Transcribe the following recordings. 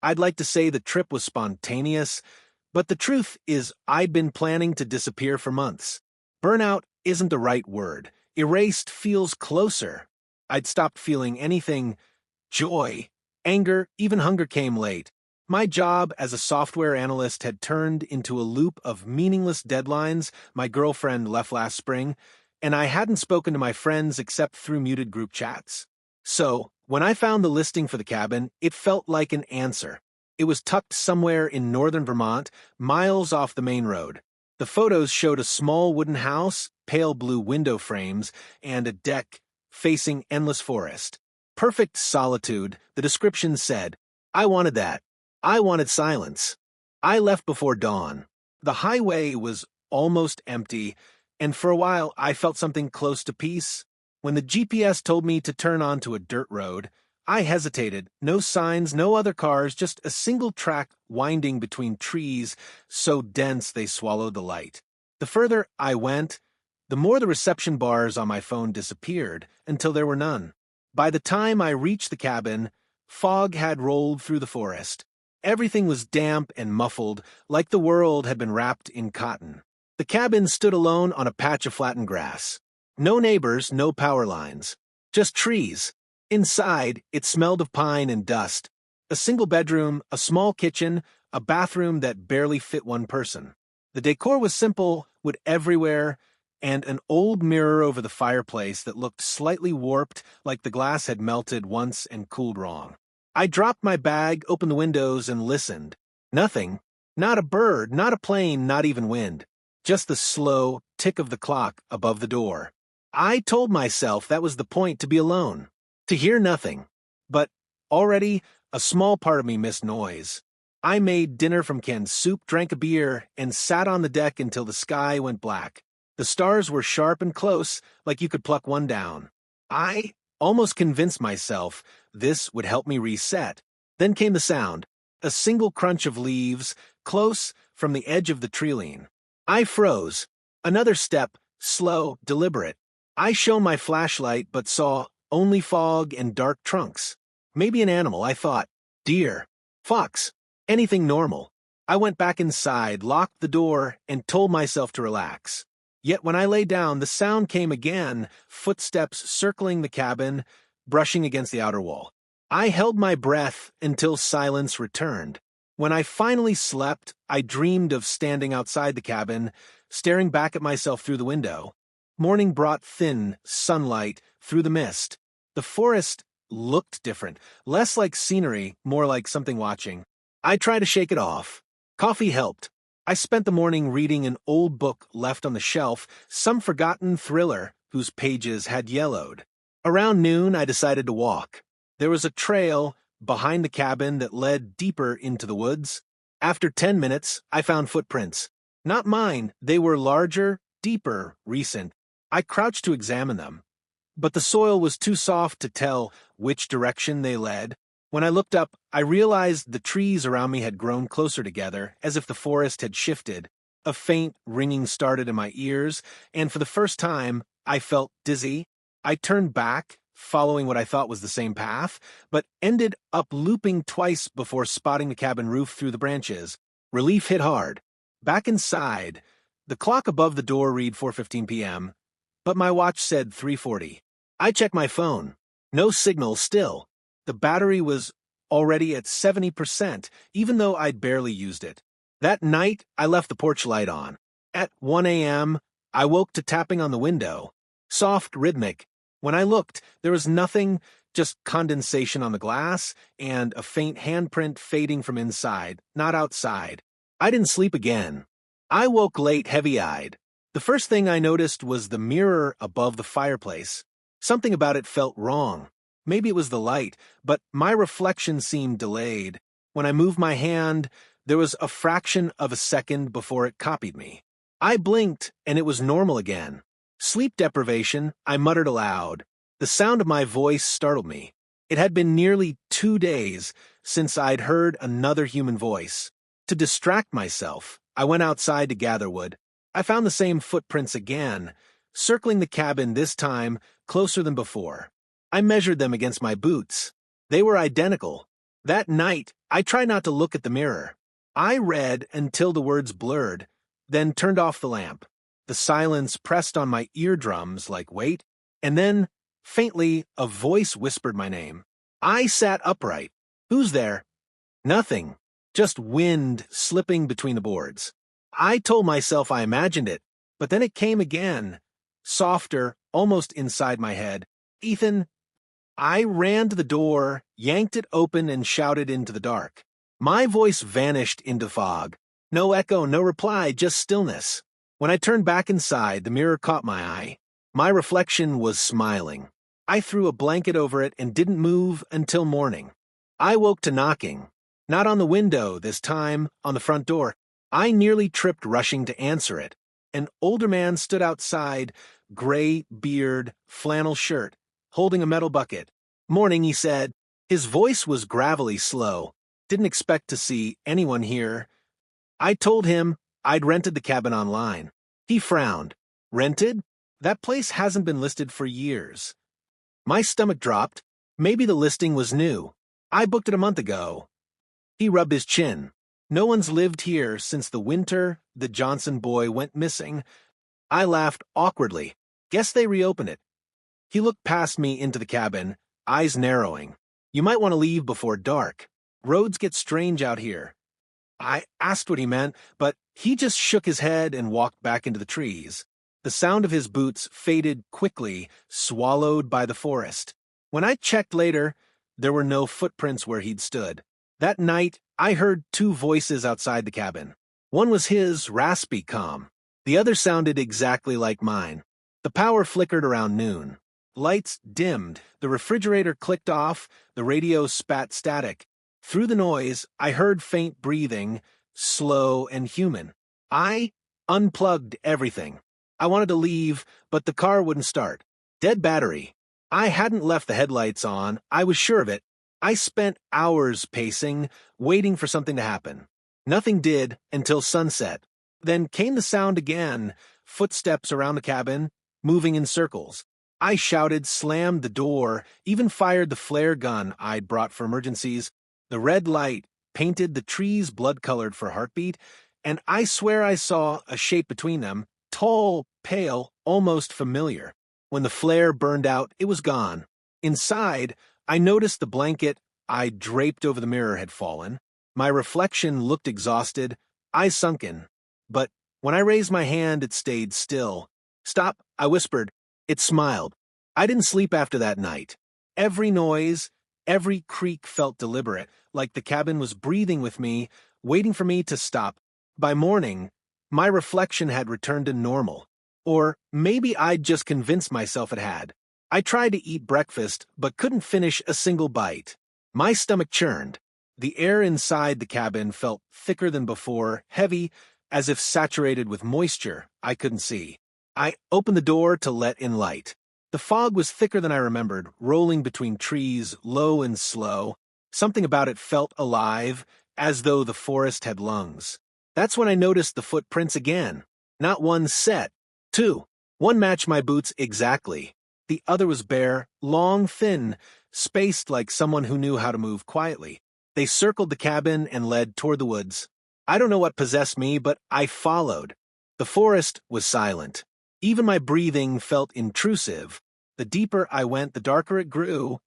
I'd like to say the trip was spontaneous, but the truth is I'd been planning to disappear for months. Burnout isn't the right word. Erased feels closer. I'd stopped feeling anything. Joy, anger, even hunger came late. My job as a software analyst had turned into a loop of meaningless deadlines. My girlfriend left last spring, and I hadn't spoken to my friends except through muted group chats. So, when I found the listing for the cabin, it felt like an answer. It was tucked somewhere in northern Vermont, miles off the main road. The photos showed a small wooden house, pale blue window frames, and a deck facing endless forest. Perfect solitude, the description said. I wanted that. I wanted silence. I left before dawn. The highway was almost empty, and for a while I felt something close to peace. When the GPS told me to turn onto a dirt road, I hesitated. No signs, no other cars, just a single track winding between trees so dense they swallowed the light. The further I went, the more the reception bars on my phone disappeared until there were none. By the time I reached the cabin, fog had rolled through the forest. Everything was damp and muffled, like the world had been wrapped in cotton. The cabin stood alone on a patch of flattened grass. No neighbors, no power lines. Just trees. Inside, it smelled of pine and dust. A single bedroom, a small kitchen, a bathroom that barely fit one person. The decor was simple, wood everywhere, and an old mirror over the fireplace that looked slightly warped, like the glass had melted once and cooled wrong. I dropped my bag, opened the windows, and listened. Nothing. Not a bird, not a plane, not even wind. Just the slow tick of the clock above the door. I told myself that was the point, to be alone. To hear nothing. But already, a small part of me missed noise. I made dinner from canned soup, drank a beer, and sat on the deck until the sky went black. The stars were sharp and close, like you could pluck one down. I almost convinced myself this would help me reset. Then came the sound, a single crunch of leaves, close from the edge of the treeline. I froze. Another step, slow, deliberate. I shone my flashlight but saw only fog and dark trunks. Maybe an animal, I thought. Deer. Fox. Anything normal. I went back inside, locked the door, and told myself to relax. Yet when I lay down, the sound came again, footsteps circling the cabin, brushing against the outer wall. I held my breath until silence returned. When I finally slept, I dreamed of standing outside the cabin, staring back at myself through the window. Morning brought thin sunlight through the mist. The forest looked different, less like scenery, more like something watching. I tried to shake it off. Coffee helped. I spent the morning reading an old book left on the shelf, some forgotten thriller whose pages had yellowed. Around noon, I decided to walk. There was a trail behind the cabin that led deeper into the woods. After 10 minutes, I found footprints. Not mine, they were larger, deeper, recent. I crouched to examine them, but the soil was too soft to tell which direction they led. When I looked up, I realized the trees around me had grown closer together, as if the forest had shifted. A faint ringing started in my ears, and for the first time, I felt dizzy. I turned back, following what I thought was the same path, but ended up looping twice before spotting the cabin roof through the branches. Relief hit hard. Back inside, the clock above the door read 4:15 p.m., but my watch said 3:40. I checked my phone. No signal still. The battery was already at 70%, even though I'd barely used it. That night, I left the porch light on. At 1 a.m., I woke to tapping on the window. Soft, rhythmic. When I looked, there was nothing, just condensation on the glass and a faint handprint fading from inside, not outside. I didn't sleep again. I woke late, heavy-eyed. The first thing I noticed was the mirror above the fireplace. Something about it felt wrong. Maybe it was the light, but my reflection seemed delayed. When I moved my hand, there was a fraction of a second before it copied me. I blinked, and it was normal again. Sleep deprivation, I muttered aloud. The sound of my voice startled me. It had been nearly 2 days since I'd heard another human voice. To distract myself, I went outside to gather wood. I found the same footprints again, circling the cabin this time closer than before. I measured them against my boots. They were identical. That night, I tried not to look at the mirror. I read until the words blurred, then turned off the lamp. The silence pressed on my eardrums like weight, and then, faintly, a voice whispered my name. I sat upright. Who's there? Nothing. Just wind slipping between the boards. I told myself I imagined it, but then it came again, softer, almost inside my head. Ethan. I ran to the door, yanked it open, and shouted into the dark. My voice vanished into fog. No echo, no reply, just stillness. When I turned back inside, the mirror caught my eye. My reflection was smiling. I threw a blanket over it and didn't move until morning. I woke to knocking. Not on the window this time, on the front door. I nearly tripped rushing to answer it. An older man stood outside, gray beard, flannel shirt, holding a metal bucket. Morning, he said. His voice was gravelly slow. Didn't expect to see anyone here. I told him I'd rented the cabin online. He frowned. Rented? That place hasn't been listed for years. My stomach dropped. Maybe the listing was new. I booked it a month ago. He rubbed his chin. No one's lived here since the winter the Johnson boy went missing. I laughed awkwardly. Guess they reopened it. He looked past me into the cabin, eyes narrowing. You might want to leave before dark. Roads get strange out here. I asked what he meant, but he just shook his head and walked back into the trees. The sound of his boots faded quickly, swallowed by the forest. When I checked later, there were no footprints where he'd stood. That night, I heard two voices outside the cabin. One was his, raspy, calm. The other sounded exactly like mine. The power flickered around noon. Lights dimmed, the refrigerator clicked off, the radio spat static. Through the noise, I heard faint breathing, slow and human. I unplugged everything. I wanted to leave, but the car wouldn't start. Dead battery. I hadn't left the headlights on, I was sure of it. I spent hours pacing, waiting for something to happen. Nothing did until sunset. Then came the sound again, footsteps around the cabin, moving in circles. I shouted, slammed the door, even fired the flare gun I'd brought for emergencies. The red light painted the trees blood-colored for heartbeat, and I swear I saw a shape between them, tall, pale, almost familiar. When the flare burned out, it was gone. Inside, I noticed the blanket I draped over the mirror had fallen. My reflection looked exhausted, eyes sunken. But when I raised my hand, it stayed still. Stop, I whispered. It smiled. I didn't sleep after that night. Every noise, every creak felt deliberate, like the cabin was breathing with me, waiting for me to stop. By morning, my reflection had returned to normal. Or maybe I'd just convinced myself it had. I tried to eat breakfast, but couldn't finish a single bite. My stomach churned. The air inside the cabin felt thicker than before, heavy, as if saturated with moisture I couldn't see. I opened the door to let in light. The fog was thicker than I remembered, rolling between trees, low and slow. Something about it felt alive, as though the forest had lungs. That's when I noticed the footprints again. Not one set, two. One matched my boots exactly. The other was bare, long, thin, spaced like someone who knew how to move quietly. They circled the cabin and led toward the woods. I don't know what possessed me, but I followed. The forest was silent. Even my breathing felt intrusive. The deeper I went, the darker it grew,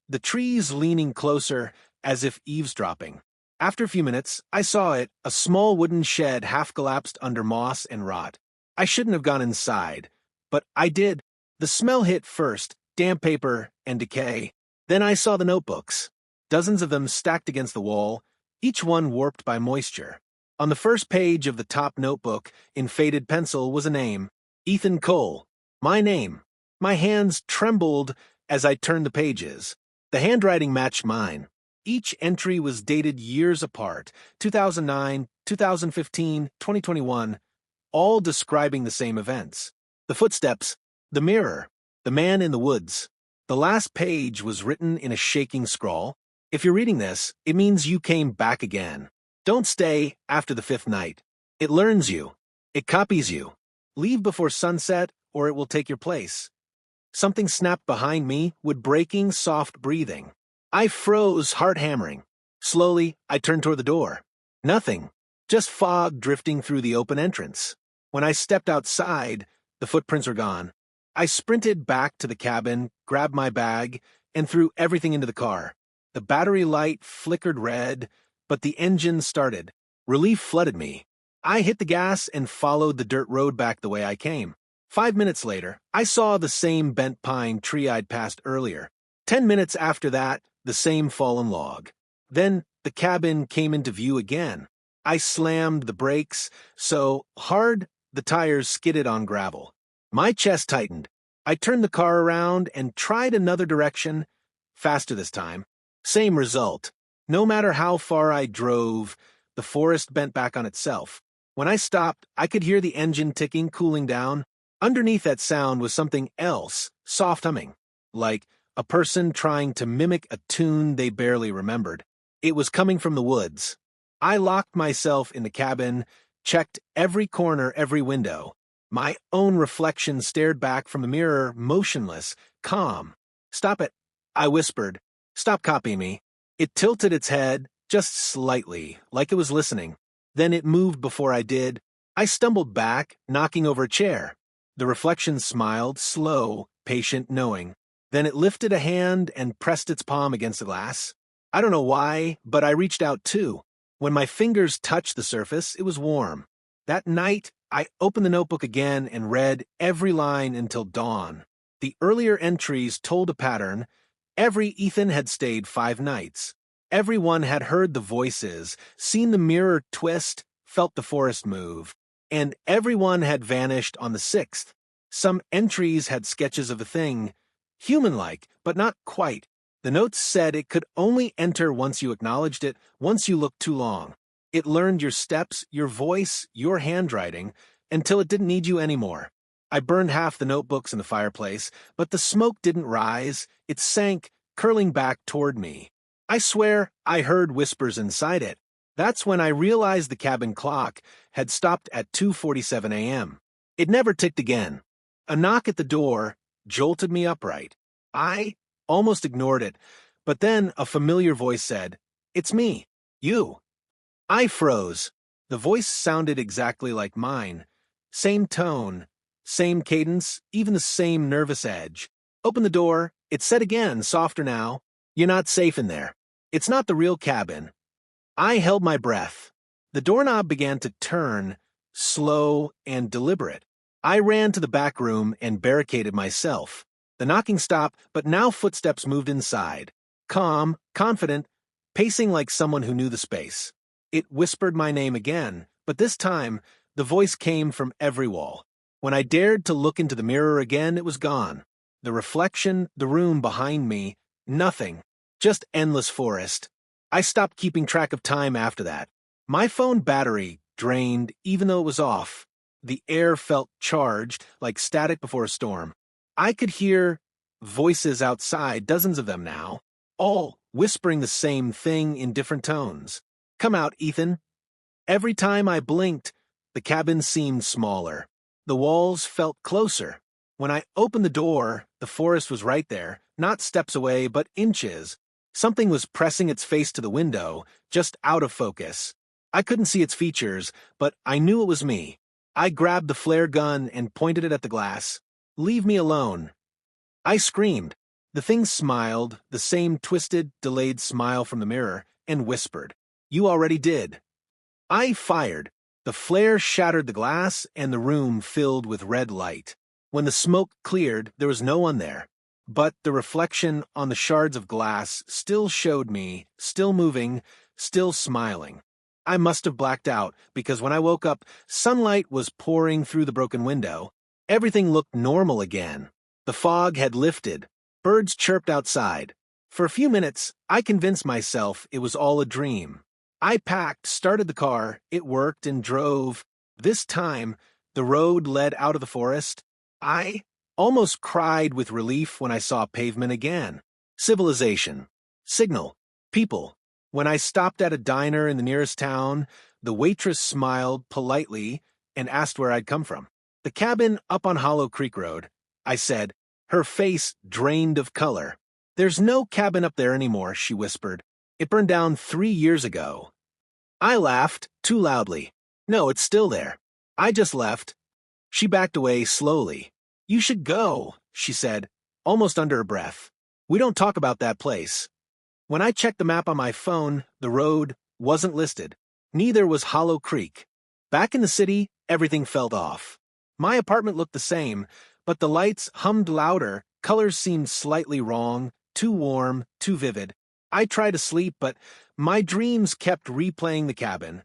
the trees leaning closer, as if eavesdropping. After a few minutes, I saw it, a small wooden shed half-collapsed under moss and rot. I shouldn't have gone inside, but I did. The smell hit first, damp paper and decay. Then I saw the notebooks. Dozens of them stacked against the wall, each one warped by moisture. On the first page of the top notebook, in faded pencil, was a name. Ethan Cole. My name. My hands trembled as I turned the pages. The handwriting matched mine. Each entry was dated years apart, 2009, 2015, 2021, all describing the same events. The footsteps, the mirror, the man in the woods. The last page was written in a shaking scrawl. If you're reading this, it means you came back again. Don't stay after the fifth night. It learns you. It copies you. Leave before sunset, or it will take your place. Something snapped behind me, with breaking, soft breathing. I froze, heart hammering. Slowly, I turned toward the door. Nothing. Just fog drifting through the open entrance. When I stepped outside, the footprints were gone. I sprinted back to the cabin, grabbed my bag, and threw everything into the car. The battery light flickered red, but the engine started. Relief flooded me. I hit the gas and followed the dirt road back the way I came. 5 minutes later, I saw the same bent pine tree I'd passed earlier. 10 minutes after that, the same fallen log. Then the cabin came into view again. I slammed the brakes so hard the tires skidded on gravel. My chest tightened. I turned the car around and tried another direction, faster this time. Same result. No matter how far I drove, the forest bent back on itself. When I stopped, I could hear the engine ticking, cooling down. Underneath that sound was something else, soft humming, like a person trying to mimic a tune they barely remembered. It was coming from the woods. I locked myself in the cabin, checked every corner, every window. My own reflection stared back from the mirror, motionless, calm. "Stop it," I whispered. "Stop copying me." It tilted its head, just slightly, like it was listening. Then it moved before I did. I stumbled back, knocking over a chair. The reflection smiled, slow, patient, knowing. Then it lifted a hand and pressed its palm against the glass. I don't know why, but I reached out too. When my fingers touched the surface, it was warm. That night, I opened the notebook again and read every line until dawn. The earlier entries told a pattern. Every Ethan had stayed 5 nights. Everyone had heard the voices, seen the mirror twist, felt the forest move. And everyone had vanished on the 6th. Some entries had sketches of the thing, human-like, but not quite. The notes said it could only enter once you acknowledged it, once you looked too long. It learned your steps, your voice, your handwriting, until it didn't need you anymore. I burned half the notebooks in the fireplace, but the smoke didn't rise. It sank, curling back toward me. I swear I heard whispers inside it. That's when I realized the cabin clock had stopped at 2:47 a.m. It never ticked again. A knock at the door jolted me upright. I almost ignored it, but then a familiar voice said, "It's me, you." I froze. The voice sounded exactly like mine. Same tone, same cadence, even the same nervous edge. "Open the door," it said again, softer now. "You're not safe in there. It's not the real cabin." I held my breath. The doorknob began to turn, slow and deliberate. I ran to the back room and barricaded myself. The knocking stopped, but now footsteps moved inside. Calm, confident, pacing like someone who knew the space. It whispered my name again, but this time, the voice came from every wall. When I dared to look into the mirror again, it was gone. The reflection, the room behind me, nothing. Just endless forest. I stopped keeping track of time after that. My phone battery drained even though it was off. The air felt charged, like static before a storm. I could hear voices outside, dozens of them now, all whispering the same thing in different tones. "Come out, Ethan." Every time I blinked, the cabin seemed smaller. The walls felt closer. When I opened the door, the forest was right there, not steps away, but inches. Something was pressing its face to the window, just out of focus. I couldn't see its features, but I knew it was me. I grabbed the flare gun and pointed it at the glass. "Leave me alone." I screamed. The thing smiled, the same twisted, delayed smile from the mirror, and whispered, "You already did." I fired. The flare shattered the glass, and the room filled with red light. When the smoke cleared, there was no one there. But the reflection on the shards of glass still showed me, still moving, still smiling. I must have blacked out, because when I woke up, sunlight was pouring through the broken window. Everything looked normal again. The fog had lifted. Birds chirped outside. For a few minutes, I convinced myself it was all a dream. I packed, started the car, it worked, and drove. This time, the road led out of the forest. I almost cried with relief when I saw pavement again. Civilization. Signal. People. When I stopped at a diner in the nearest town, the waitress smiled politely and asked where I'd come from. "The cabin up on Hollow Creek Road," I said, her face drained of color. "There's no cabin up there anymore," she whispered. It burned down 3 years ago. I laughed, too loudly. No, it's still there. I just left. She backed away slowly. You should go, she said, almost under her breath. We don't talk about that place. When I checked the map on my phone, the road wasn't listed. Neither was Hollow Creek. Back in the city, everything felt off. My apartment looked the same, but the lights hummed louder, colors seemed slightly wrong, too warm, too vivid. I tried to sleep, but my dreams kept replaying the cabin.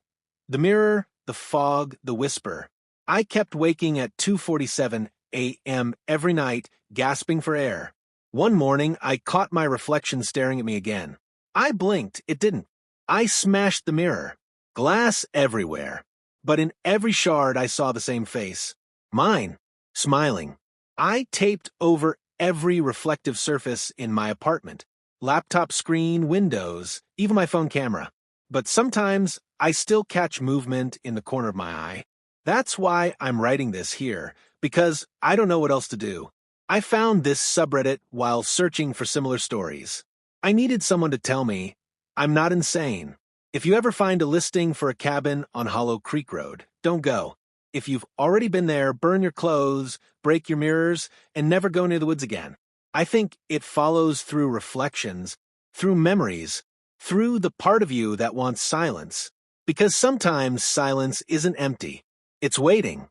The mirror, the fog, the whisper. I kept waking at 2:47 a.m. every night, gasping for air. One morning, I caught my reflection staring at me again. I blinked, it didn't. I smashed the mirror. Glass everywhere. But in every shard I saw the same face. Mine, smiling. I taped over every reflective surface in my apartment. Laptop screen, windows, even my phone camera. But sometimes I still catch movement in the corner of my eye. That's why I'm writing this here, because I don't know what else to do. I found this subreddit while searching for similar stories. I needed someone to tell me, I'm not insane. If you ever find a listing for a cabin on Hollow Creek Road, don't go. If you've already been there, burn your clothes, break your mirrors, and never go near the woods again. I think it follows through reflections, through memories, through the part of you that wants silence. Because sometimes silence isn't empty. It's waiting.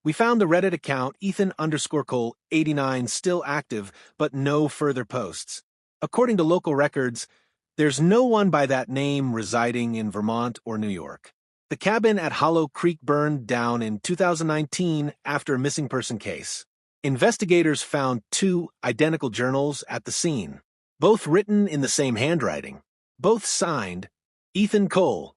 We found the Reddit account Ethan_Cole89 still active, but no further posts. According to local records, there's no one by that name residing in Vermont or New York. The cabin at Hollow Creek burned down in 2019 after a missing person case. Investigators found 2 identical journals at the scene, both written in the same handwriting, both signed Ethan Cole.